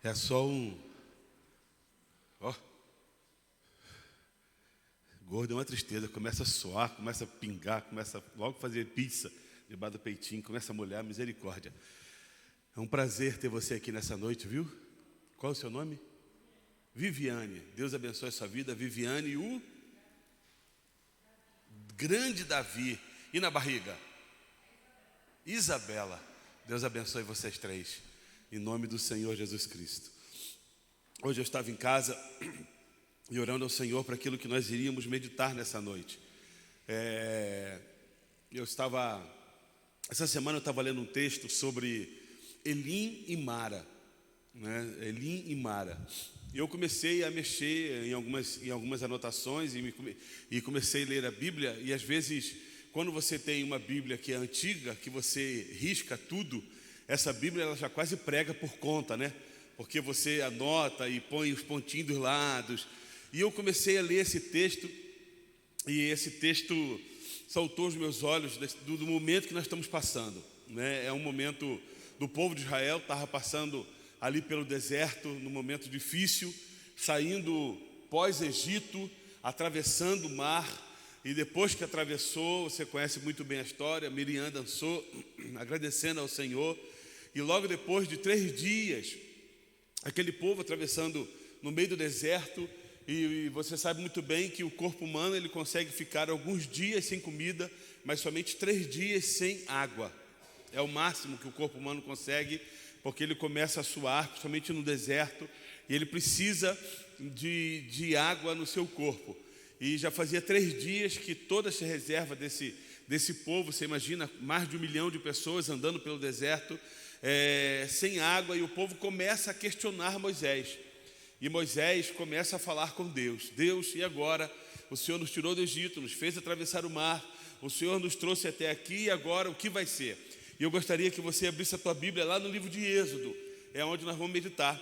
É só um... Ó. Gordo é uma tristeza. Começa a suar, começa a pingar, começa logo a fazer pizza debaixo do peitinho, começa a molhar, misericórdia. É um prazer ter você aqui nessa noite, viu? Qual é o seu nome? Viviane. Deus abençoe a sua vida. Viviane e o grande Davi. E na barriga? Isabela. Deus abençoe vocês três. Em nome do Senhor Jesus Cristo. Hoje eu estava em casa e orando ao Senhor para aquilo que nós iríamos meditar nessa noite. Essa semana eu estava lendo um texto sobre Elim e Mara, né? Elim e Mara. E eu comecei a mexer em algumas anotações e comecei a ler a Bíblia. E às vezes, quando você tem uma Bíblia que é antiga, que você risca tudo, essa Bíblia ela já quase prega por conta, né? Porque você anota e põe os pontinhos dos lados. E eu comecei a ler esse texto, e esse texto saltou os meus olhos do momento que nós estamos passando, né? É um momento do povo de Israel, estava passando ali pelo deserto, num momento difícil, saindo pós-Egito, atravessando o mar, e depois que atravessou, você conhece muito bem a história, Miriam dançou, agradecendo ao Senhor, e logo depois de 3 dias, aquele povo atravessando no meio do deserto, e você sabe muito bem que o corpo humano ele consegue ficar alguns dias sem comida, mas somente 3 dias sem água. É o máximo que o corpo humano consegue, porque ele começa a suar, principalmente no deserto, e ele precisa de água no seu corpo. E já fazia 3 dias que toda essa reserva desse povo, você imagina, mais de 1 milhão de pessoas andando pelo deserto, sem água, e o povo começa a questionar Moisés. E Moisés começa a falar com Deus. Deus, e agora? O Senhor nos tirou do Egito, nos fez atravessar o mar, o Senhor nos trouxe até aqui, e agora o que vai ser? E eu gostaria que você abrisse a tua Bíblia lá no livro de Êxodo, é onde nós vamos meditar.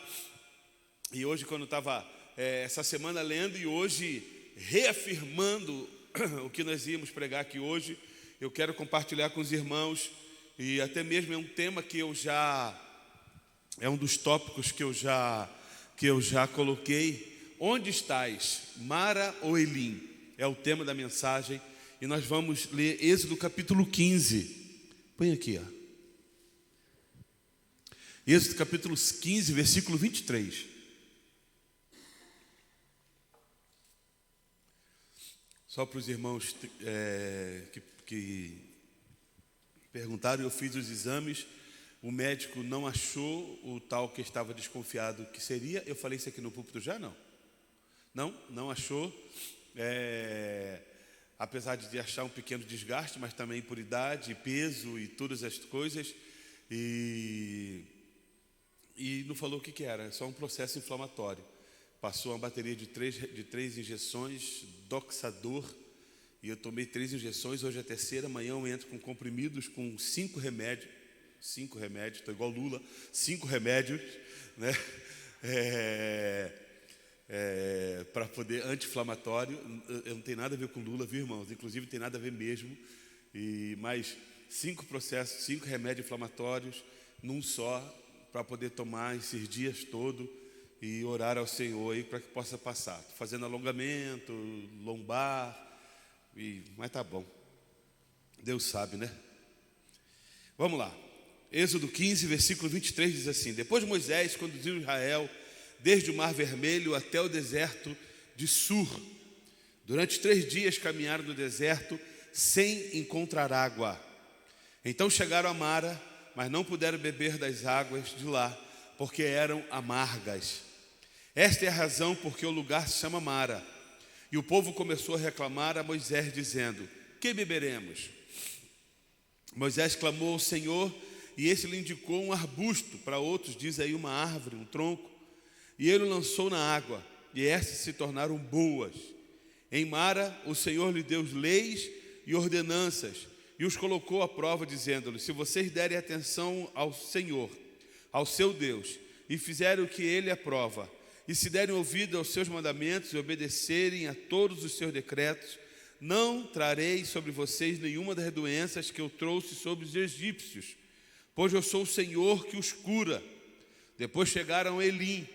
E hoje, quando eu estava essa semana lendo e hoje reafirmando o que nós íamos pregar aqui hoje, eu quero compartilhar com os irmãos, e até mesmo é um tema que é um dos tópicos que eu já coloquei. Onde estás, Mara ou Elim? É o tema da mensagem, e nós vamos ler Êxodo capítulo 15. Põe aqui, ó. Êxodo capítulo 15, versículo 23. Só para os irmãos que perguntaram, eu fiz os exames, o médico não achou o tal que estava desconfiado que seria. Eu falei isso aqui no púlpito já? Não achou. Apesar de achar um pequeno desgaste, mas também por idade, peso e todas as coisas, e não falou o que era, é só um processo inflamatório. Passou uma bateria de 3 injeções, Doxador, e eu tomei 3 injeções, hoje é a terceira, amanhã eu entro com comprimidos, com 5 remédios, estou igual Lula, 5 remédios, né? Para poder, anti-inflamatório. Eu não tenho nada a ver com Lula, viu, irmãos? Inclusive tem nada a ver mesmo. Mas 5 processos, 5 remédios inflamatórios num só, para poder tomar esses dias todos e orar ao Senhor aí para que possa passar. Estou fazendo alongamento, lombar, mas tá bom. Deus sabe, né? Vamos lá. Êxodo 15, versículo 23 diz assim: Depois Moisés conduziu Israel desde o Mar Vermelho até o deserto de Sur. Durante 3 dias caminharam no deserto sem encontrar água. Então chegaram a Mara, mas não puderam beber das águas de lá, porque eram amargas. Esta é a razão porque o lugar se chama Mara. E o povo começou a reclamar a Moisés, dizendo: Que beberemos? Moisés clamou ao Senhor, e esse lhe indicou um arbusto, para outros diz aí uma árvore, um tronco. E ele o lançou na água, e estas se tornaram boas. Em Mara, o Senhor lhe deu leis e ordenanças, e os colocou à prova, dizendo-lhe: Se vocês derem atenção ao Senhor, ao seu Deus, e fizerem o que ele aprova, e se derem ouvido aos seus mandamentos e obedecerem a todos os seus decretos, não trarei sobre vocês nenhuma das doenças que eu trouxe sobre os egípcios, pois eu sou o Senhor que os cura. Depois chegaram a Elim,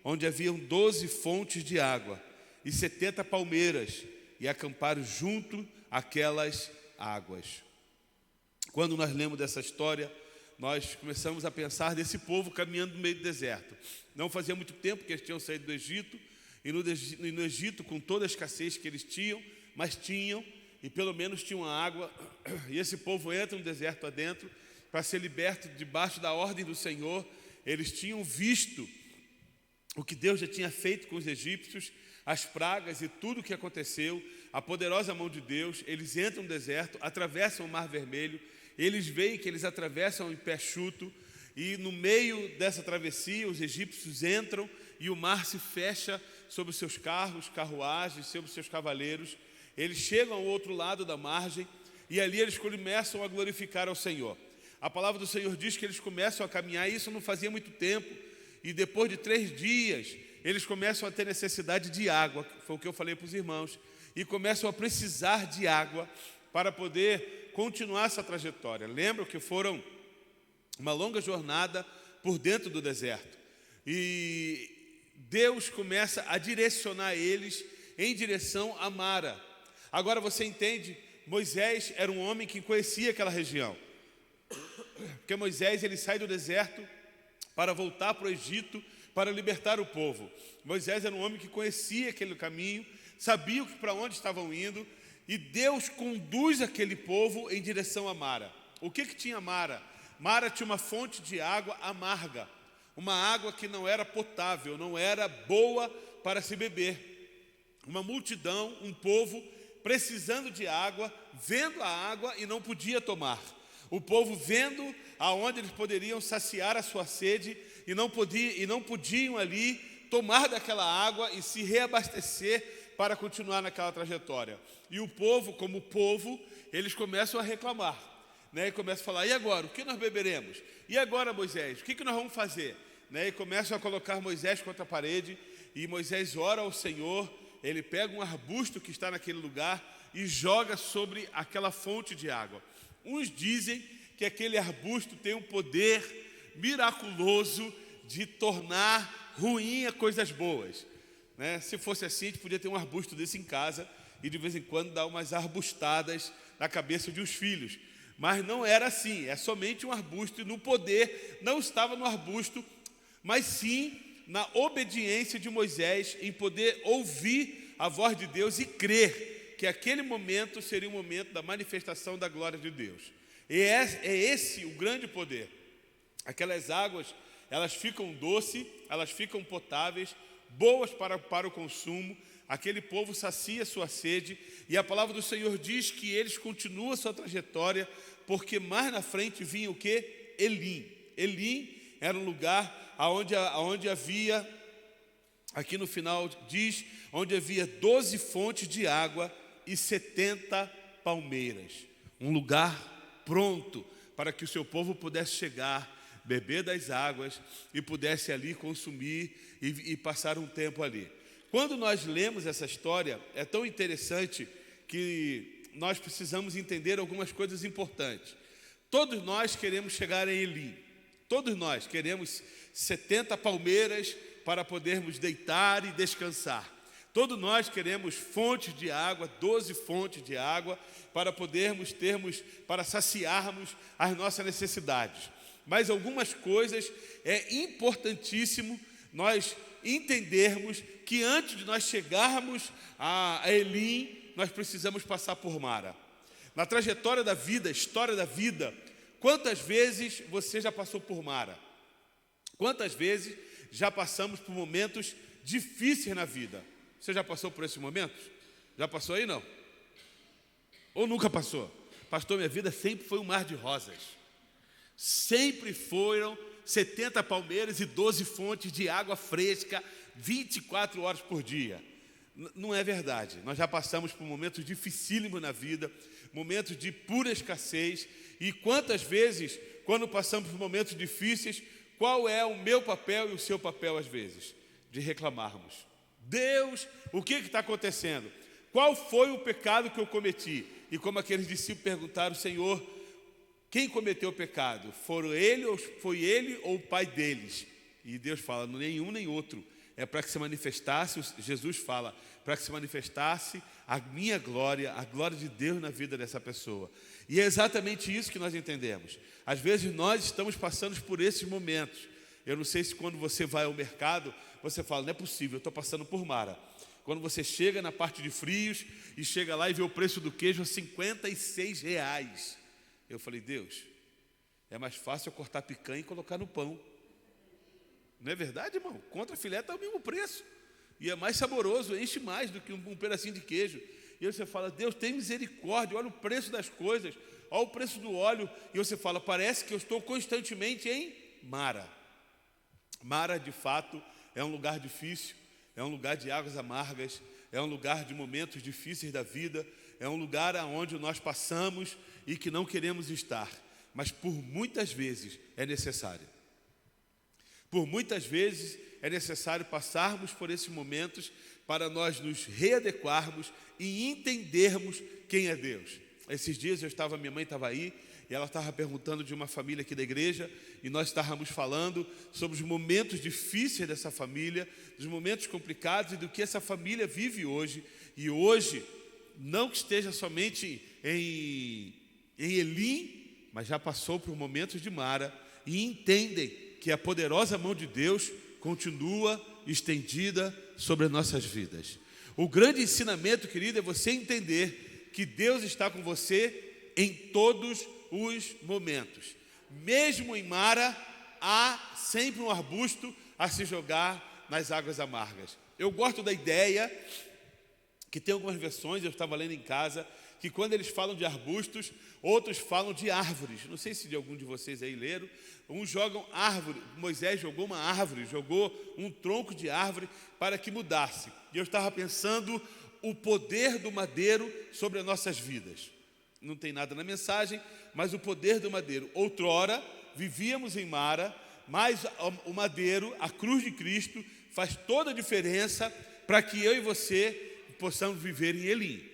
onde haviam 12 fontes de água e 70 palmeiras, e acamparam junto àquelas águas. Quando nós lemos dessa história, nós começamos a pensar desse povo caminhando no meio do deserto. Não fazia muito tempo que eles tinham saído do Egito, e no Egito, com toda a escassez que eles tinham, mas tinham, e pelo menos tinham água, e esse povo entra no deserto adentro, para ser liberto debaixo da ordem do Senhor. Eles tinham visto o que Deus já tinha feito com os egípcios, as pragas e tudo o que aconteceu, a poderosa mão de Deus. Eles entram no deserto, atravessam o Mar Vermelho, eles veem que eles atravessam em pé chuto, e no meio dessa travessia os egípcios entram e o mar se fecha sobre os seus carros, carruagens, sobre os seus cavaleiros. Eles chegam ao outro lado da margem e ali eles começam a glorificar ao Senhor. A palavra do Senhor diz que eles começam a caminhar, e isso não fazia muito tempo, e depois de 3 dias eles começam a ter necessidade de água, foi o que eu falei para os irmãos, e começam a precisar de água para poder continuar essa trajetória. Lembram que foram uma longa jornada por dentro do deserto, e Deus começa a direcionar eles em direção a Mara. Agora você entende, Moisés era um homem que conhecia aquela região, porque Moisés ele sai do deserto para voltar para o Egito, para libertar o povo. Moisés era um homem que conhecia aquele caminho, sabia para onde estavam indo, e Deus conduz aquele povo em direção a Mara. O que tinha Mara? Mara tinha uma fonte de água amarga, uma água que não era potável, não era boa para se beber. Uma multidão, um povo precisando de água, vendo a água e não podia tomar. O povo vendo aonde eles poderiam saciar a sua sede e não podiam ali tomar daquela água e se reabastecer para continuar naquela trajetória. E o povo, como povo, eles começam a reclamar, né? E começam a falar: e agora? O que nós beberemos? E agora, Moisés? O que nós vamos fazer? Né? E começam a colocar Moisés contra a parede, e Moisés ora ao Senhor. Ele pega um arbusto que está naquele lugar e joga sobre aquela fonte de água. Uns dizem que aquele arbusto tem um poder miraculoso de tornar ruim a coisas boas, né? Se fosse assim, a gente podia ter um arbusto desse em casa e de vez em quando dar umas arbustadas na cabeça de uns filhos. Mas não era assim, é somente um arbusto, e no poder não estava no arbusto, mas sim na obediência de Moisés, em poder ouvir a voz de Deus e crer que aquele momento seria o momento da manifestação da glória de Deus. E é esse o grande poder. Aquelas águas, elas ficam doces, elas ficam potáveis, boas para o consumo. Aquele povo sacia sua sede, e a palavra do Senhor diz que eles continuam a sua trajetória, porque mais na frente vinha o quê? Elim. Elim era um lugar onde havia, aqui no final diz, onde havia 12 fontes de água e 70 palmeiras. Um lugar pronto para que o seu povo pudesse chegar, beber das águas e pudesse ali consumir e passar um tempo ali. Quando nós lemos essa história, é tão interessante que nós precisamos entender algumas coisas importantes. Todos nós queremos chegar em Elim. Todos nós queremos 70 palmeiras para podermos deitar e descansar. Todos nós queremos fontes de água, 12 fontes de água, para para saciarmos as nossas necessidades. Mas algumas coisas é importantíssimo nós entendermos que antes de nós chegarmos a Elim, nós precisamos passar por Mara. Na trajetória da vida, história da vida, quantas vezes você já passou por Mara? Quantas vezes já passamos por momentos difíceis na vida? Você já passou por esses momentos? Já passou aí, não? Ou nunca passou? Pastor, minha vida sempre foi um mar de rosas. Sempre foram 70 palmeiras e 12 fontes de água fresca, 24 horas por dia. Não é verdade. Nós já passamos por momentos dificílimos na vida, momentos de pura escassez. E quantas vezes, quando passamos por momentos difíceis, qual é o meu papel e o seu papel às vezes? De reclamarmos. Deus, o que está acontecendo? Qual foi o pecado que eu cometi? E como aqueles discípulos perguntaram: Senhor, quem cometeu o pecado? Foi ele ou o pai deles? E Deus fala, nenhum nem outro. É para que se manifestasse, Jesus fala, para que se manifestasse a minha glória, a glória de Deus na vida dessa pessoa. E é exatamente isso que nós entendemos. Às vezes nós estamos passando por esses momentos. Eu não sei se quando você vai ao mercado, você fala, não é possível, eu estou passando por Mara. Quando você chega na parte de frios e chega lá e vê o preço do queijo a R$56. Eu falei, Deus, é mais fácil eu cortar picanha e colocar no pão. Não é verdade, irmão? Contra filé está o mesmo preço. E é mais saboroso, enche mais do que um pedacinho de queijo. E aí você fala, Deus, tem misericórdia, olha o preço das coisas, olha o preço do óleo. E você fala, parece que eu estou constantemente em Mara. Mara, de fato, é um lugar difícil, é um lugar de águas amargas, é um lugar de momentos difíceis da vida, é um lugar onde nós passamos e que não queremos estar. Mas por muitas vezes é necessário. Por muitas vezes é necessário passarmos por esses momentos para nós nos readequarmos e entendermos quem é Deus. Esses dias minha mãe estava aí, e ela estava perguntando de uma família aqui da igreja, e nós estávamos falando sobre os momentos difíceis dessa família, dos momentos complicados e do que essa família vive hoje. E hoje, não que esteja somente em Elim, mas já passou por momentos de Mara, e entendem que a poderosa mão de Deus continua estendida sobre as nossas vidas. O grande ensinamento, querido, é você entender que Deus está com você em todos os momentos. Mesmo em Mara, há sempre um arbusto a se jogar nas águas amargas. Eu gosto da ideia, que tem algumas versões, eu estava lendo em casa, que quando eles falam de arbustos, outros falam de árvores. Não sei se de algum de vocês aí leram. Uns jogam árvore, Moisés jogou uma árvore, jogou um tronco de árvore para que mudasse. E eu estava pensando o poder do madeiro sobre as nossas vidas. Não tem nada na mensagem, mas o poder do madeiro. Outrora, vivíamos em Mara, mas o madeiro, a cruz de Cristo, faz toda a diferença para que eu e você possamos viver em Elim.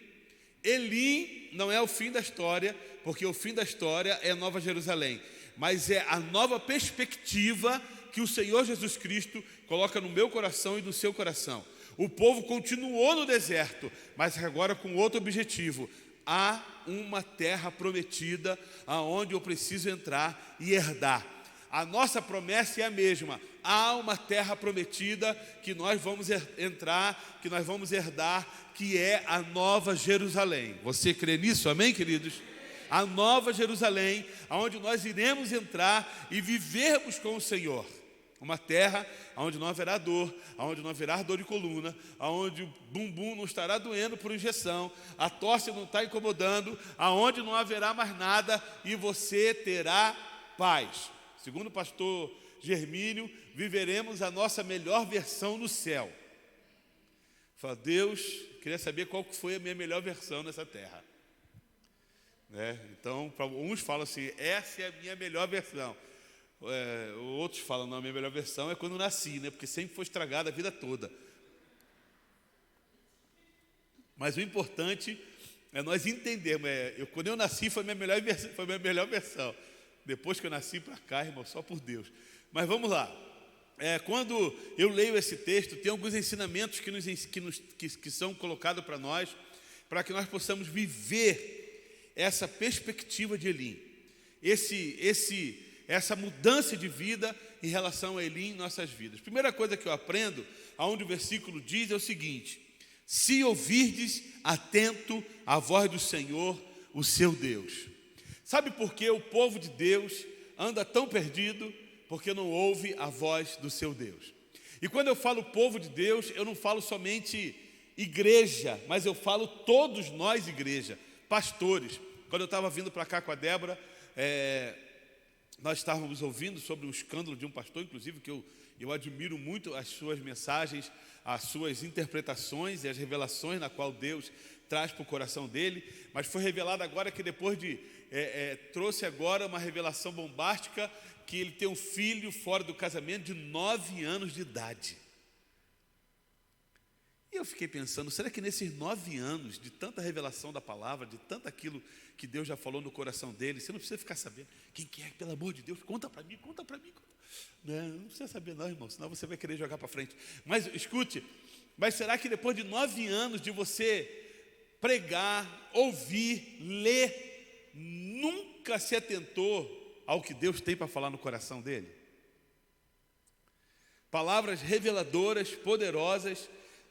Elim não é o fim da história, porque o fim da história é a Nova Jerusalém, mas é a nova perspectiva que o Senhor Jesus Cristo coloca no meu coração e no seu coração. O povo continuou no deserto, mas agora com outro objetivo. Há uma terra prometida aonde eu preciso entrar e herdar. A nossa promessa é a mesma. Há uma terra prometida que nós vamos entrar, que nós vamos herdar, que é a Nova Jerusalém. Você crê nisso? Amém, queridos? A Nova Jerusalém, aonde nós iremos entrar e vivermos com o Senhor. Uma terra onde não haverá dor, onde não haverá dor de coluna, onde o bumbum não estará doendo por injeção, a tosse não está incomodando, aonde não haverá mais nada e você terá paz. Segundo o pastor Germínio, viveremos a nossa melhor versão no céu. Fala, Deus, queria saber qual foi a minha melhor versão nessa terra. Então, uns falam assim, essa é a minha melhor versão. Outros falam, não, a minha melhor versão é quando eu nasci, porque sempre foi estragada a vida toda. Mas o importante é nós entendermos, quando eu nasci foi a minha melhor versão. Depois que eu nasci para cá, irmão, só por Deus. Mas vamos lá. Quando eu leio esse texto, tem alguns ensinamentos que são colocados para nós que nós possamos viver essa perspectiva de Elim. Essa mudança de vida em relação a Elim em nossas vidas. Primeira coisa que eu aprendo, aonde o versículo diz, é o seguinte: se ouvirdes atento à voz do Senhor, o seu Deus. Sabe por que o povo de Deus anda tão perdido? Porque não ouve a voz do seu Deus. E quando eu falo povo de Deus, eu não falo somente igreja, mas eu falo todos nós igreja, pastores. Quando eu estava vindo para cá com a Débora, nós estávamos ouvindo sobre um escândalo de um pastor, inclusive, que eu admiro muito as suas mensagens, as suas interpretações e as revelações na qual Deus traz para o coração dele, mas foi revelado agora que depois trouxe agora uma revelação bombástica, que ele tem um filho fora do casamento de 9 anos de idade. E eu fiquei pensando, será que nesses 9 anos, de tanta revelação da palavra, de tanto aquilo que Deus já falou no coração dele, você não precisa ficar sabendo, quem que é, pelo amor de Deus, conta para mim, Não precisa saber não, irmão, senão você vai querer jogar para frente. Mas escute, mas será que depois de 9 anos de você pregar, ouvir, ler, nunca se atentou ao que Deus tem para falar no coração dele? Palavras reveladoras, poderosas,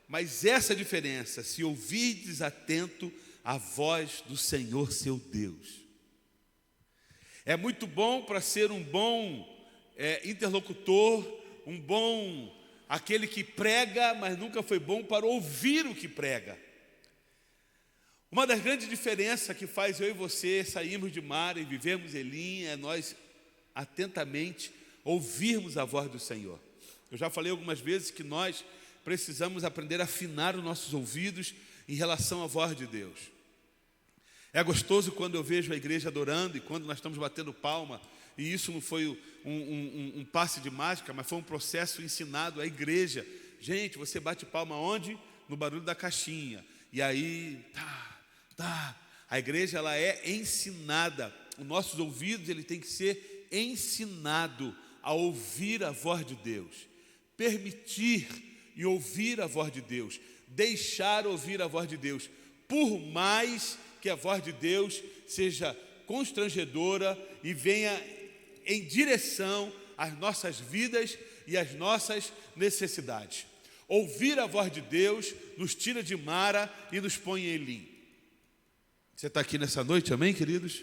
mas essa é a diferença: se ouvirdes atento a voz do Senhor seu Deus. É muito bom para ser um bom interlocutor, um bom, aquele que prega, mas nunca foi bom para ouvir o que prega. Uma das grandes diferenças que faz eu e você sairmos de Mara e vivermos Elim é nós atentamente ouvirmos a voz do Senhor. Eu já falei algumas vezes que nós precisamos aprender a afinar os nossos ouvidos em relação à voz de Deus. É gostoso quando eu vejo a igreja adorando e quando nós estamos batendo palma, e isso não foi um passe de mágica, mas foi um processo ensinado à igreja. Gente, você bate palma onde? No barulho da caixinha. E aí, a igreja ela é ensinada. Os nossos ouvidos ele tem que ser ensinado a ouvir a voz de Deus. Permitir e ouvir a voz de Deus. Deixar ouvir a voz de Deus. Por mais que a voz de Deus seja constrangedora e venha em direção às nossas vidas e às nossas necessidades. Ouvir a voz de Deus nos tira de Mara e nos põe em Elim. Você está aqui nessa noite, amém, queridos?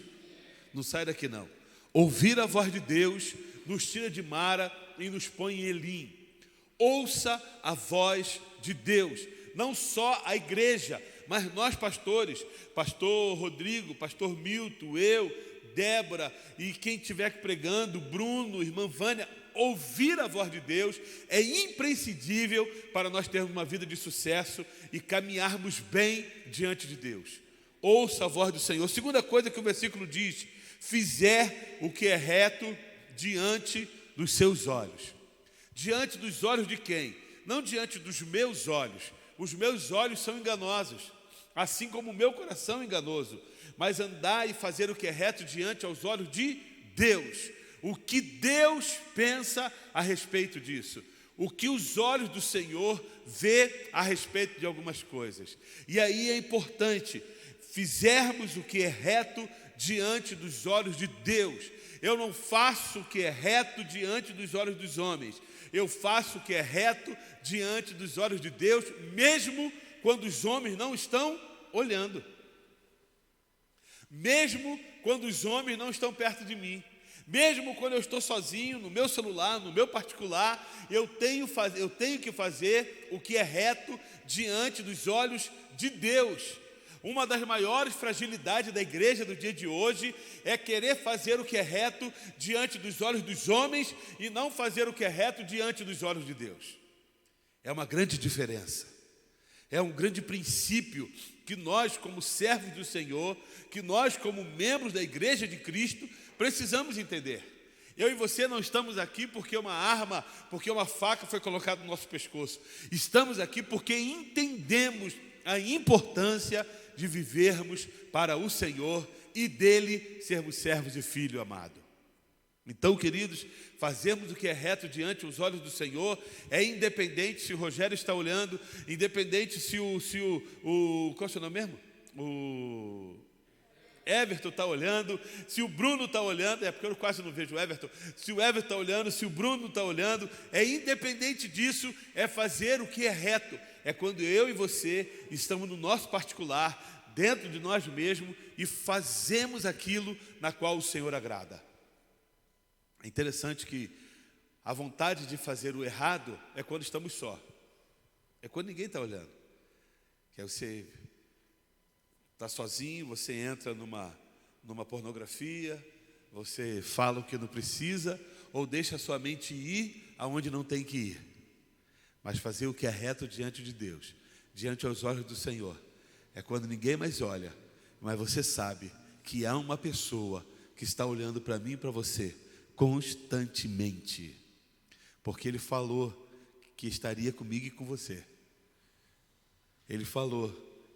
Não sai daqui não. Ouvir a voz de Deus nos tira de Mara e nos põe em Elim. Ouça a voz de Deus, não só a igreja, mas nós pastores, pastor Rodrigo, pastor Milton, eu, Débora e quem estiver pregando, Bruno, irmã Vânia, ouvir a voz de Deus é imprescindível para nós termos uma vida de sucesso e caminharmos bem diante de Deus. Ouça a voz do Senhor. Segunda coisa que o versículo diz: fizer o que é reto diante dos seus olhos. Diante dos olhos de quem? Não diante dos meus olhos. Os meus olhos são enganosos, assim como o meu coração é enganoso. Mas andar e fazer o que é reto diante aos olhos de Deus. O que Deus pensa a respeito disso. O que os olhos do Senhor vê a respeito de algumas coisas. E aí é importante fizermos o que é reto diante dos olhos de Deus. Eu não faço o que é reto diante dos olhos dos homens. Eu faço o que é reto diante dos olhos de Deus, mesmo quando os homens não estão olhando. Mesmo quando os homens não estão perto de mim. Mesmo quando eu estou sozinho, no meu celular, no meu particular, eu tenho que fazer o que é reto diante dos olhos de Deus. Uma das maiores fragilidades da igreja do dia de hoje é querer fazer o que é reto diante dos olhos dos homens e não fazer o que é reto diante dos olhos de Deus. É uma grande diferença. É um grande princípio que nós, como servos do Senhor, que nós, como membros da igreja de Cristo, precisamos entender. Eu e você não estamos aqui porque uma arma, porque uma faca foi colocada no nosso pescoço. Estamos aqui porque entendemos a importância de vivermos para o Senhor e dele sermos servos e filho amado. Então, queridos, fazermos o que é reto diante dos olhos do Senhor é independente se o Rogério está olhando, independente se qual é o seu nome mesmo? O Everton está olhando, se o Bruno está olhando, é porque eu quase não vejo o Everton, se o Everton está olhando, se o Bruno está olhando, é independente disso, é fazer o que é reto. É quando eu e você estamos no nosso particular, dentro de nós mesmos, e fazemos aquilo na qual o Senhor agrada. É interessante que a vontade de fazer o errado é quando estamos só. É quando ninguém está olhando. Que aí você está sozinho, você entra numa pornografia, você fala o que não precisa, ou deixa a sua mente ir aonde não tem que ir. Mas fazer o que é reto diante de Deus, diante aos olhos do Senhor, é quando ninguém mais olha, mas você sabe que há uma pessoa que está olhando para mim e para você constantemente, porque Ele falou que estaria comigo e com você. Ele falou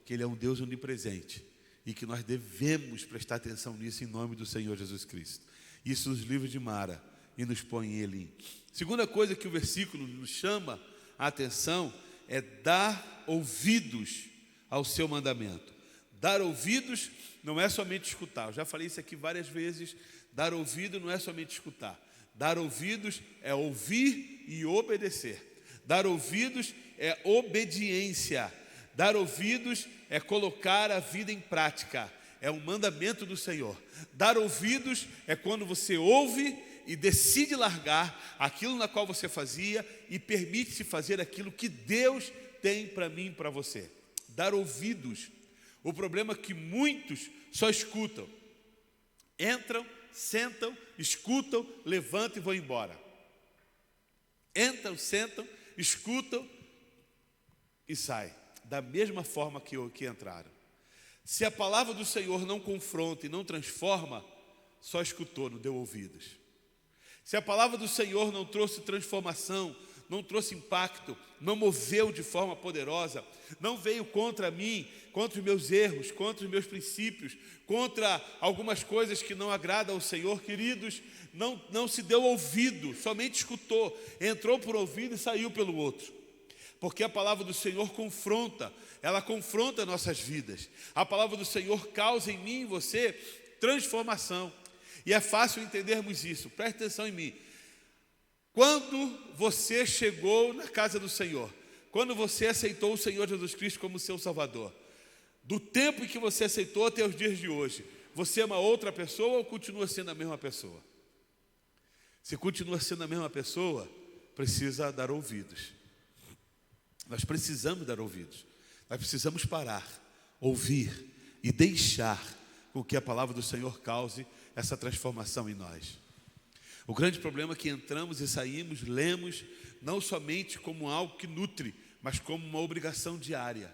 que Ele é um Deus onipresente e que nós devemos prestar atenção nisso em nome do Senhor Jesus Cristo. Isso nos livros de Mara e nos põe em Elim. Segunda coisa que o versículo nos chama a atenção é dar ouvidos ao seu mandamento. Dar ouvidos não é somente escutar. Eu já falei isso aqui várias vezes. Dar ouvido não é somente escutar. Dar ouvidos é ouvir e obedecer. Dar ouvidos é obediência. Dar ouvidos é colocar a vida em prática. É um mandamento do Senhor. Dar ouvidos é quando você ouve e decide largar aquilo na qual você fazia e permite-se fazer aquilo que Deus tem para mim e para você. Dar ouvidos. O problema é que muitos só escutam. Entram, sentam, escutam, levantam e vão embora. Entram, sentam, escutam e saem. Da mesma forma que entraram. Se a palavra do Senhor não confronta e não transforma, só escutou, não deu ouvidos. Se a palavra do Senhor não trouxe transformação, não trouxe impacto, não moveu de forma poderosa, não veio contra mim, contra os meus erros, contra os meus princípios, contra algumas coisas que não agradam ao Senhor, queridos, não se deu ouvido, somente escutou, entrou por ouvido e saiu pelo outro. Porque a palavra do Senhor confronta, ela confronta nossas vidas. A palavra do Senhor causa em mim e você transformação. E é fácil entendermos isso, preste atenção em mim. Quando você chegou na casa do Senhor, quando você aceitou o Senhor Jesus Cristo como seu Salvador, do tempo em que você aceitou até os dias de hoje, você é uma outra pessoa ou continua sendo a mesma pessoa? Se continua sendo a mesma pessoa, precisa dar ouvidos. Nós precisamos dar ouvidos. Nós precisamos parar, ouvir e deixar com que a palavra do Senhor cause essa transformação em nós. O grande problema é que entramos e saímos, lemos, não somente como algo que nutre, mas como uma obrigação diária.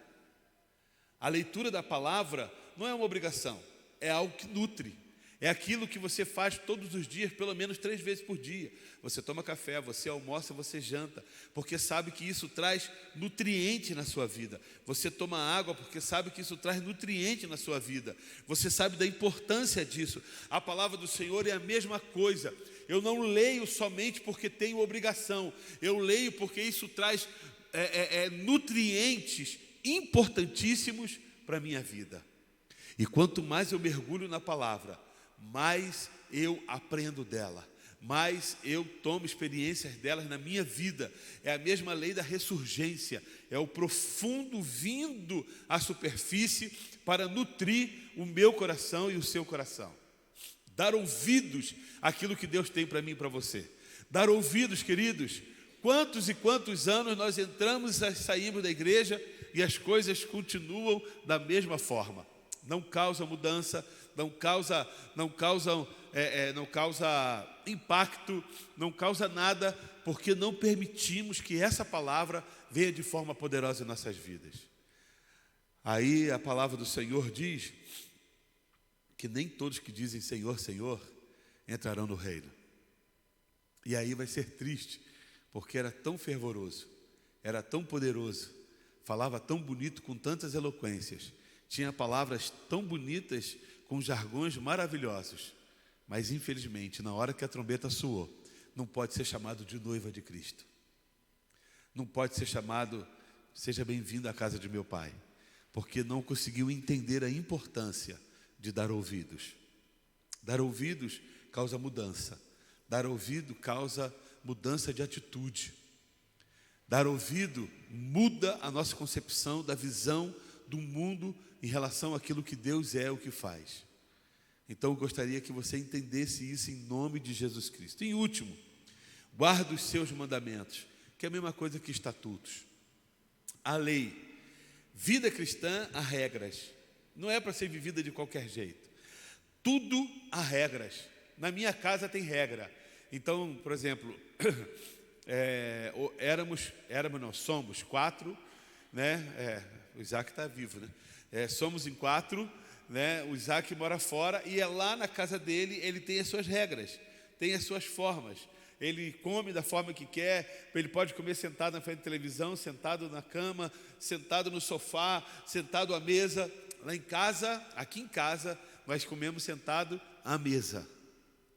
A leitura da palavra não é uma obrigação, é algo que nutre. É aquilo que você faz todos os dias, pelo menos 3 vezes por dia. Você toma café, você almoça, você janta, porque sabe que isso traz nutriente na sua vida. Você toma água porque sabe que isso traz nutriente na sua vida. Você sabe da importância disso. A palavra do Senhor é a mesma coisa. Eu não leio somente porque tenho obrigação. Eu leio porque isso traz nutrientes importantíssimos para a minha vida. E quanto mais eu mergulho na palavra, mais eu aprendo dela, mais eu tomo experiências delas na minha vida. É a mesma lei da ressurgência, é o profundo vindo à superfície para nutrir o meu coração e o seu coração. Dar ouvidos àquilo que Deus tem para mim e para você. Dar ouvidos, queridos. Quantos e quantos anos nós entramos e saímos da igreja e as coisas continuam da mesma forma. Não causa mudança, não causa impacto, não causa nada, porque não permitimos que essa palavra venha de forma poderosa em nossas vidas. Aí a palavra do Senhor diz que nem todos que dizem Senhor, Senhor, entrarão no reino. E aí vai ser triste, porque era tão fervoroso, era tão poderoso, falava tão bonito com tantas eloquências, tinha palavras tão bonitas, com jargões maravilhosos, mas infelizmente, na hora que a trombeta soou, não pode ser chamado de noiva de Cristo. Não pode ser chamado, seja bem-vindo à casa de meu Pai, porque não conseguiu entender a importância de dar ouvidos. Dar ouvidos causa mudança. Dar ouvido causa mudança de atitude. Dar ouvido muda a nossa concepção da visão do mundo em relação àquilo que Deus é, o que faz. Então eu gostaria que você entendesse isso em nome de Jesus Cristo. Em último, guarda os seus mandamentos, que é a mesma coisa que estatutos. A lei, vida cristã há regras, não é para ser vivida de qualquer jeito. Tudo há regras. Na minha casa tem regra. Então, por exemplo, somos 4, né? O Isaac está vivo, né? Somos em 4, né? O Isaac mora fora e é lá na casa dele, ele tem as suas regras, tem as suas formas. Ele come da forma que quer, ele pode comer sentado na frente da televisão, sentado na cama, sentado no sofá, sentado à mesa. Lá em casa, aqui em casa, nós comemos sentado à mesa.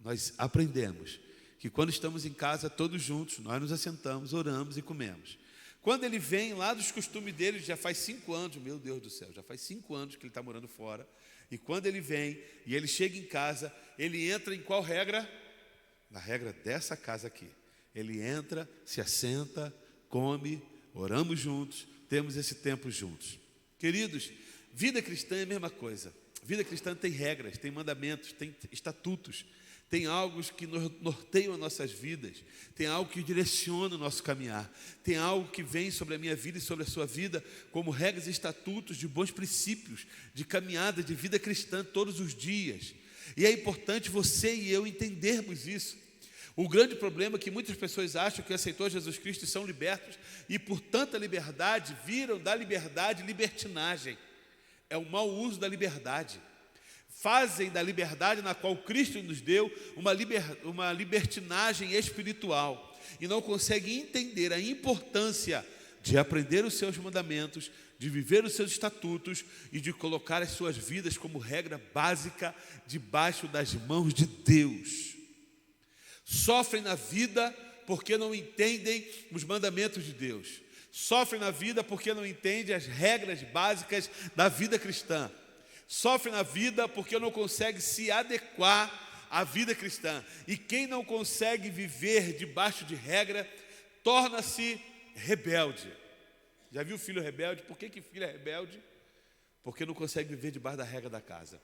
Nós aprendemos que quando estamos em casa todos juntos, nós nos assentamos, oramos e comemos. Quando ele vem lá dos costumes dele, já faz 5 anos, meu Deus do céu, já faz 5 anos que ele está morando fora. E quando ele vem e ele chega em casa, ele entra em qual regra? Na regra dessa casa aqui. Ele entra, se assenta, come, oramos juntos, temos esse tempo juntos. Queridos, vida cristã é a mesma coisa. Vida cristã tem regras, tem mandamentos, tem estatutos, tem algo que norteiam as nossas vidas, tem algo que direciona o nosso caminhar, tem algo que vem sobre a minha vida e sobre a sua vida como regras e estatutos de bons princípios, de caminhada, de vida cristã todos os dias. E é importante você e eu entendermos isso. O grande problema é que muitas pessoas acham que aceitou Jesus Cristo e são libertos, e por tanta liberdade, viram da liberdade libertinagem. É o mau uso da liberdade. Fazem da liberdade na qual Cristo nos deu uma libertinagem espiritual e não conseguem entender a importância de aprender os seus mandamentos, de viver os seus estatutos e de colocar as suas vidas como regra básica debaixo das mãos de Deus. Sofrem na vida porque não entendem os mandamentos de Deus. Sofrem na vida porque não entendem as regras básicas da vida cristã. Sofre na vida porque não consegue se adequar à vida cristã. E quem não consegue viver debaixo de regra, torna-se rebelde. Já viu o filho rebelde? Por que filho é rebelde? Porque não consegue viver debaixo da regra da casa.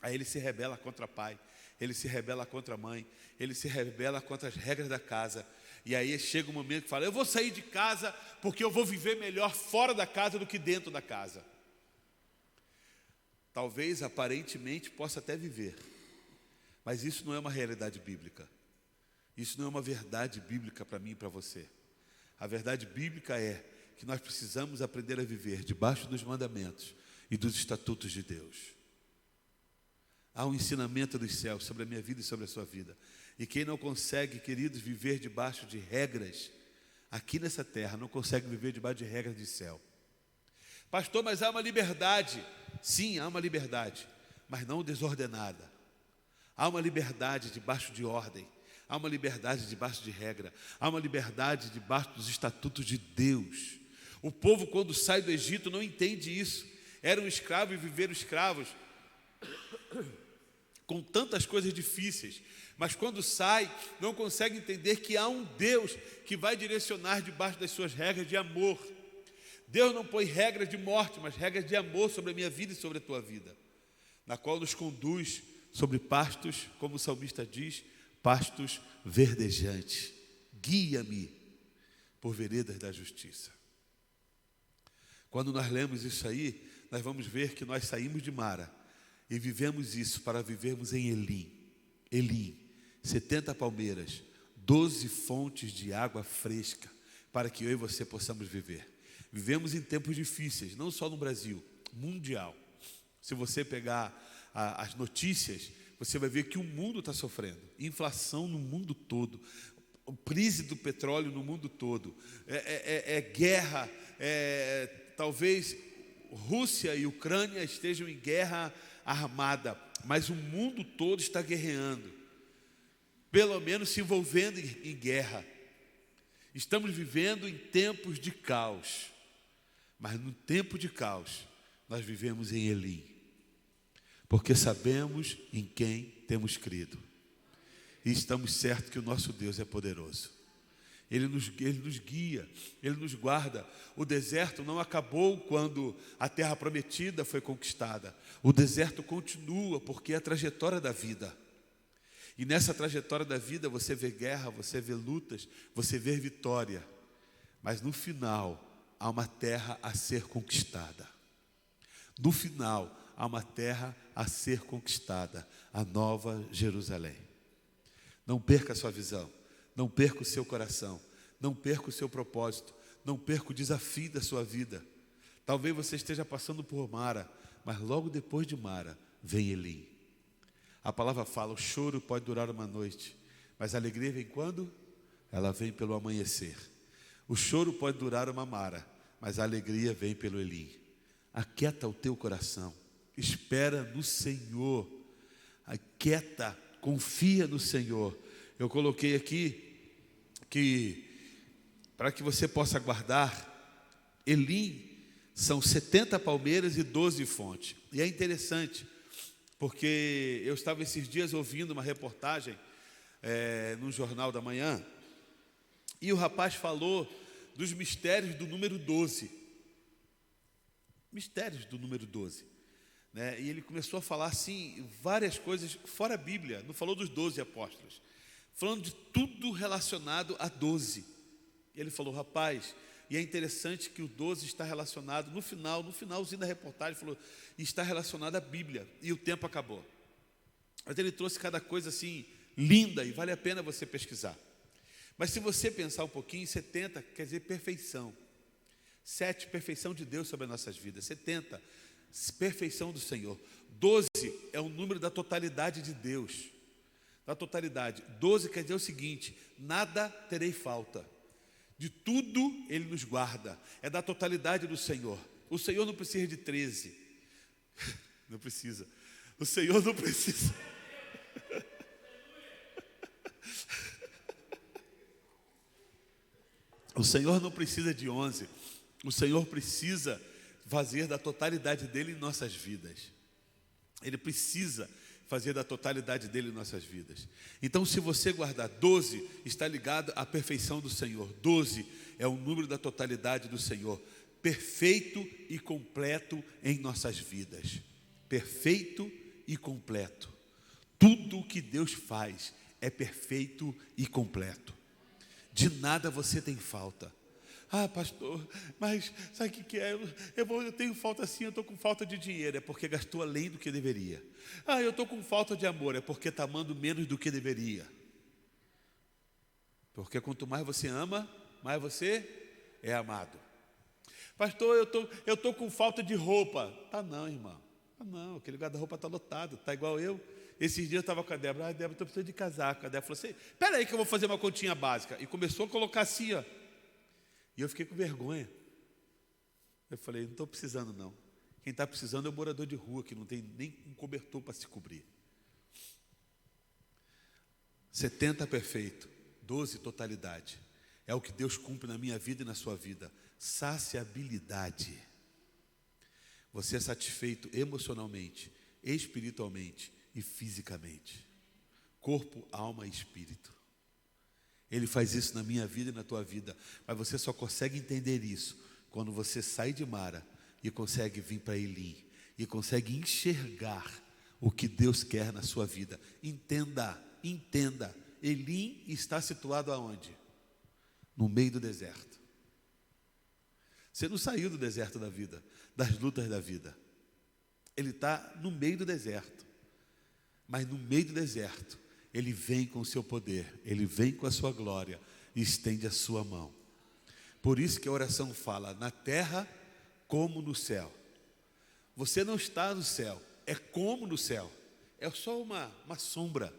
Aí ele se rebela contra pai, ele se rebela contra a mãe, ele se rebela contra as regras da casa. E aí chega um momento que fala, eu vou sair de casa porque eu vou viver melhor fora da casa do que dentro da casa. Talvez aparentemente possa até viver, mas isso não é uma realidade bíblica. Isso não é uma verdade bíblica para mim e para você. A verdade bíblica é que nós precisamos aprender a viver debaixo dos mandamentos e dos estatutos de Deus. Há um ensinamento dos céus sobre a minha vida e sobre a sua vida. E quem não consegue, queridos, viver debaixo de regras aqui nessa terra, não consegue viver debaixo de regras de céu. Pastor, mas há uma liberdade. Sim, há uma liberdade, mas não desordenada. Há uma liberdade debaixo de ordem. Há uma liberdade debaixo de regra. Há uma liberdade debaixo dos estatutos de Deus. O povo, quando sai do Egito, não entende isso. Eram escravos e viveram escravos com tantas coisas difíceis. Mas quando sai, não consegue entender que há um Deus que vai direcionar debaixo das suas regras de amor. Deus não põe regras de morte, mas regras de amor sobre a minha vida e sobre a tua vida, na qual nos conduz sobre pastos, como o salmista diz, pastos verdejantes. Guia-me por veredas da justiça. Quando nós lemos isso aí, nós vamos ver que nós saímos de Mara e vivemos isso para vivermos em Elim. Elim, 70 palmeiras, 12 fontes de água fresca, para que eu e você possamos viver. Vivemos em tempos difíceis, não só no Brasil, mundial. Se você pegar as notícias, você vai ver que o mundo está sofrendo. Inflação no mundo todo, o crise do petróleo no mundo todo, guerra, talvez Rússia e Ucrânia estejam em guerra armada, mas o mundo todo está guerreando, pelo menos se envolvendo em guerra. Estamos vivendo em tempos de caos. Mas no tempo de caos, nós vivemos em Elim, porque sabemos em quem temos crido, e estamos certos que o nosso Deus é poderoso. Ele nos guia, Ele nos guarda. O deserto não acabou quando a terra prometida foi conquistada. O deserto continua, porque é a trajetória da vida. E nessa trajetória da vida você vê guerra, você vê lutas, você vê vitória. Mas no final há uma terra a ser conquistada. No final há uma terra a ser conquistada, a Nova Jerusalém. Não perca a sua visão, não perca o seu coração, não perca o seu propósito, não perca o desafio da sua vida. Talvez você esteja passando por Mara, mas logo depois de Mara vem Elim. A palavra fala, o choro pode durar uma noite, mas a alegria vem quando? Ela vem pelo amanhecer. O choro pode durar uma Mara, mas a alegria vem pelo Elim. Aquieta o teu coração, espera no Senhor, aquieta, confia no Senhor, eu coloquei aqui que, para que você possa guardar, Elim são 70 palmeiras e 12 fontes. E é interessante, porque eu estava esses dias ouvindo uma reportagem no Jornal da Manhã, e o rapaz falou dos mistérios do número 12. Mistérios do número 12. Né? E ele começou a falar assim, várias coisas, fora a Bíblia, não falou dos 12 apóstolos, falando de tudo relacionado a 12. E ele falou, rapaz, e é interessante que o 12 está relacionado, no finalzinho da reportagem, falou, está relacionado à Bíblia, e o tempo acabou. Mas ele trouxe cada coisa assim, linda, e vale a pena você pesquisar. Mas se você pensar um pouquinho, 70 quer dizer perfeição. 7, perfeição de Deus sobre as nossas vidas. 70, perfeição do Senhor. 12 é o número da totalidade de Deus. Da totalidade. 12 quer dizer o seguinte, nada terei falta. De tudo Ele nos guarda. É da totalidade do Senhor. O Senhor não precisa de 13. Não precisa. O Senhor não precisa. O Senhor não precisa de 11. O Senhor precisa fazer da totalidade dEle em nossas vidas. Ele precisa fazer da totalidade dEle em nossas vidas. Então, se você guardar 12, está ligado à perfeição do Senhor. 12 é o número da totalidade do Senhor. Perfeito e completo em nossas vidas. Perfeito e completo. Tudo o que Deus faz é perfeito e completo. De nada você tem falta. Ah, pastor, mas sabe o que é? Eu tenho falta assim, eu estou com falta de dinheiro. É porque gastou além do que deveria. Ah, eu estou com falta de amor. É porque está amando menos do que deveria. Porque quanto mais você ama, mais você é amado. Pastor, eu estou com falta de roupa. Tá não, irmão. Ah, não, aquele guarda-roupa está lotado. Está igual eu. Esses dias eu estava com a Débora. Ah, Débora, estou precisando de casaco. A Débora falou assim, espera aí que eu vou fazer uma continha básica. E começou a colocar assim, ó. E eu fiquei com vergonha. Eu falei, não estou precisando não. Quem está precisando é o morador de rua, que não tem nem um cobertor para se cobrir. 70 perfeito, 12 totalidade. É o que Deus cumpre na minha vida e na sua vida. Saciabilidade. Você é satisfeito emocionalmente, espiritualmente e fisicamente. Corpo, alma e espírito. Ele faz isso na minha vida e na tua vida. Mas você só consegue entender isso quando você sai de Mara e consegue vir para Elim. E consegue enxergar o que Deus quer na sua vida. Entenda. Elim está situado aonde? No meio do deserto. Você não saiu do deserto da vida, das lutas da vida. Ele está no meio do deserto. Mas no meio do deserto, Ele vem com o seu poder, Ele vem com a sua glória e estende a sua mão. Por isso que a oração fala, na terra como no céu. Você não está no céu, é como no céu. É só uma sombra,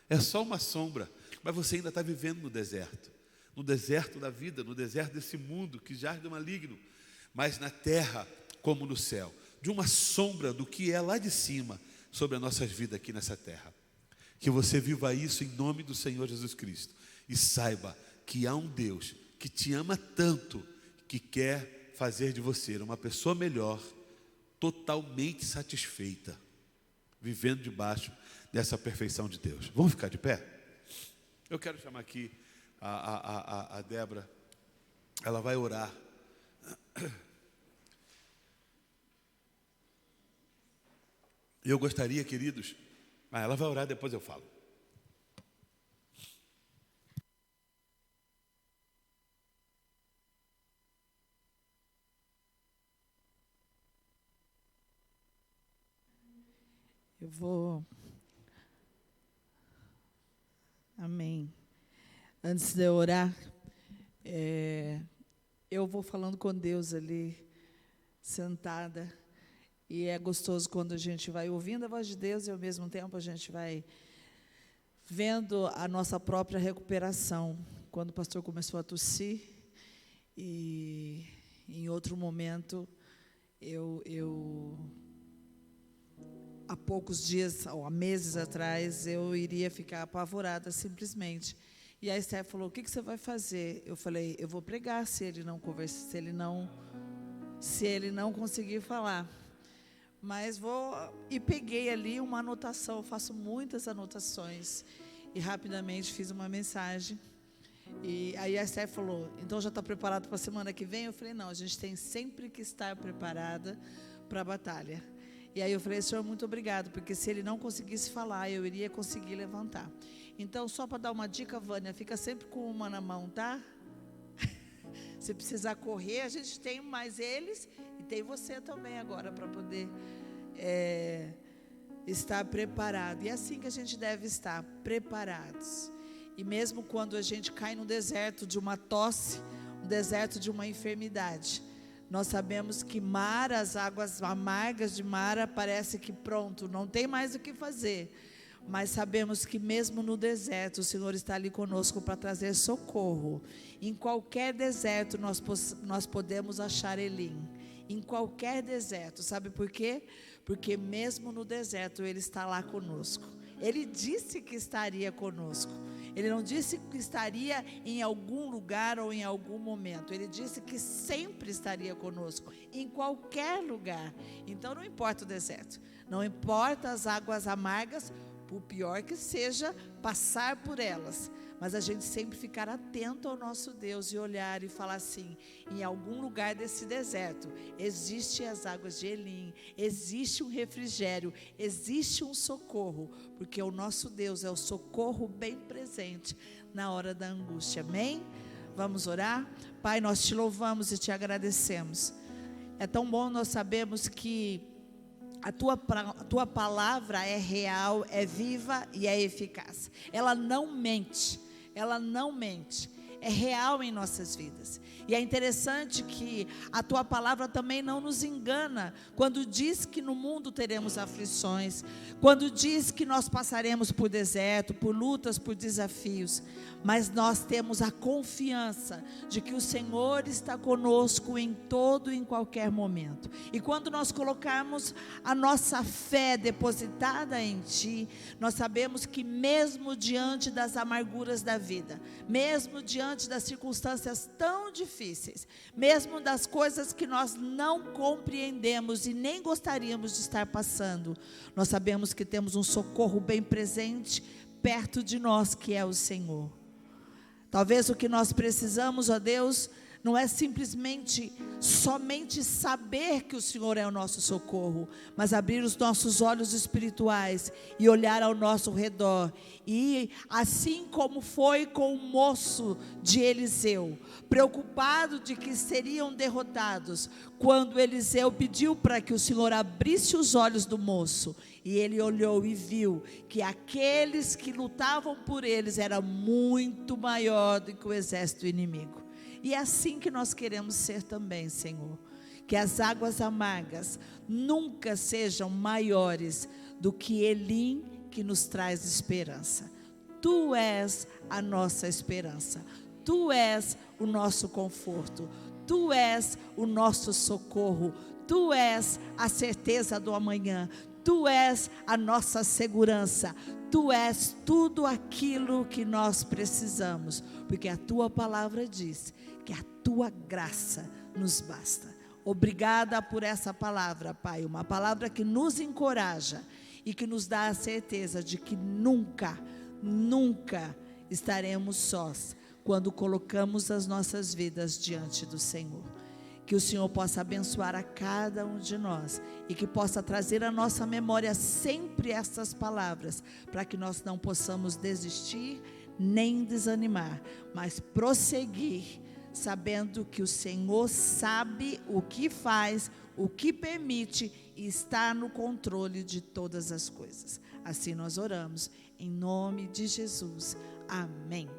é só uma sombra. Mas você ainda está vivendo no deserto da vida, no deserto desse mundo que jaz do maligno. Mas na terra como no céu, de uma sombra do que é lá de cima, sobre as nossas vidas aqui nessa terra. Que você viva isso em nome do Senhor Jesus Cristo. E saiba que há um Deus que te ama tanto, que quer fazer de você uma pessoa melhor, totalmente satisfeita, vivendo debaixo dessa perfeição de Deus. Vamos ficar de pé? Eu quero chamar aqui a Débora. Ela vai orar. Eu gostaria, queridos... ela vai orar, depois eu falo. Eu vou... Amém. Antes de eu orar, eu vou falando com Deus ali, sentada. E é gostoso quando a gente vai ouvindo a voz de Deus e, ao mesmo tempo, a gente vai vendo a nossa própria recuperação. Quando o pastor começou a tossir, e em outro momento, eu há poucos dias, ou há meses atrás, eu iria ficar apavorada simplesmente. E a Esther falou: o que você vai fazer? Eu falei: eu vou pregar se ele não conversar, se ele não conseguir falar. Mas vou, e peguei ali uma anotação, eu faço muitas anotações, e rapidamente fiz uma mensagem. E aí a Esther falou: então já está preparado para a semana que vem? Eu falei: não, a gente tem sempre que estar preparada para a batalha. E aí eu falei: Senhor, muito obrigado, porque se ele não conseguisse falar, eu iria conseguir levantar. Então, só para dar uma dica, Vânia, fica sempre com uma na mão, tá? Se precisar correr, a gente tem mais eles, e tem você também agora, para poder estar preparado. E é assim que a gente deve estar, preparados. E mesmo quando a gente cai no deserto de uma tosse, no deserto de uma enfermidade, nós sabemos que Mara, as águas amargas de Mara, parece que pronto, não tem mais o que fazer. Mas sabemos que mesmo no deserto, o Senhor está ali conosco para trazer socorro. Em qualquer deserto nós podemos achar Elim. Em qualquer deserto, sabe por quê? Porque mesmo no deserto Ele está lá conosco. Ele disse que estaria conosco. Ele não disse que estaria em algum lugar ou em algum momento. Ele disse que sempre estaria conosco, em qualquer lugar. Então não importa o deserto, não importa as águas amargas, por pior que seja, passar por elas. Mas a gente sempre ficar atento ao nosso Deus e olhar e falar assim: em algum lugar desse deserto existem as águas de Elim, existe um refrigério, existe um socorro, porque o nosso Deus é o socorro bem presente na hora da angústia. Amém? Vamos orar? Pai, nós te louvamos e te agradecemos. É tão bom nós sabemos que a tua palavra é real, é viva e é eficaz. Ela não mente, é real em nossas vidas. E é interessante que a tua palavra também não nos engana, quando diz que no mundo teremos aflições, quando diz que nós passaremos por deserto, por lutas, por desafios, mas nós temos a confiança de que o Senhor está conosco em todo e em qualquer momento. E quando nós colocarmos a nossa fé depositada em Ti, nós sabemos que mesmo diante das amarguras da vida, mesmo diante das circunstâncias tão difíceis, mesmo das coisas que nós não compreendemos e nem gostaríamos de estar passando, nós sabemos que temos um socorro bem presente perto de nós, que é o Senhor. Talvez o que nós precisamos, ó Deus, não é somente saber que o Senhor é o nosso socorro, mas abrir os nossos olhos espirituais e olhar ao nosso redor. E assim como foi com o moço de Eliseu, preocupado de que seriam derrotados, quando Eliseu pediu para que o Senhor abrisse os olhos do moço, e ele olhou e viu que aqueles que lutavam por eles era muito maior do que o exército inimigo. E é assim que nós queremos ser também, Senhor. Que as águas amargas nunca sejam maiores do que Elim, que nos traz esperança. Tu és a nossa esperança. Tu és o nosso conforto. Tu és o nosso socorro. Tu és a certeza do amanhã. Tu és a nossa segurança. Tu és tudo aquilo que nós precisamos. Porque a tua palavra diz que a tua graça nos basta. Obrigada por essa palavra, Pai, uma palavra que nos encoraja e que nos dá a certeza de que nunca estaremos sós quando colocamos as nossas vidas diante do Senhor. Que o Senhor possa abençoar a cada um de nós e que possa trazer à nossa memória sempre essas palavras, para que nós não possamos desistir nem desanimar, mas prosseguir, sabendo que o Senhor sabe o que faz, o que permite e está no controle de todas as coisas. Assim nós oramos, em nome de Jesus. Amém.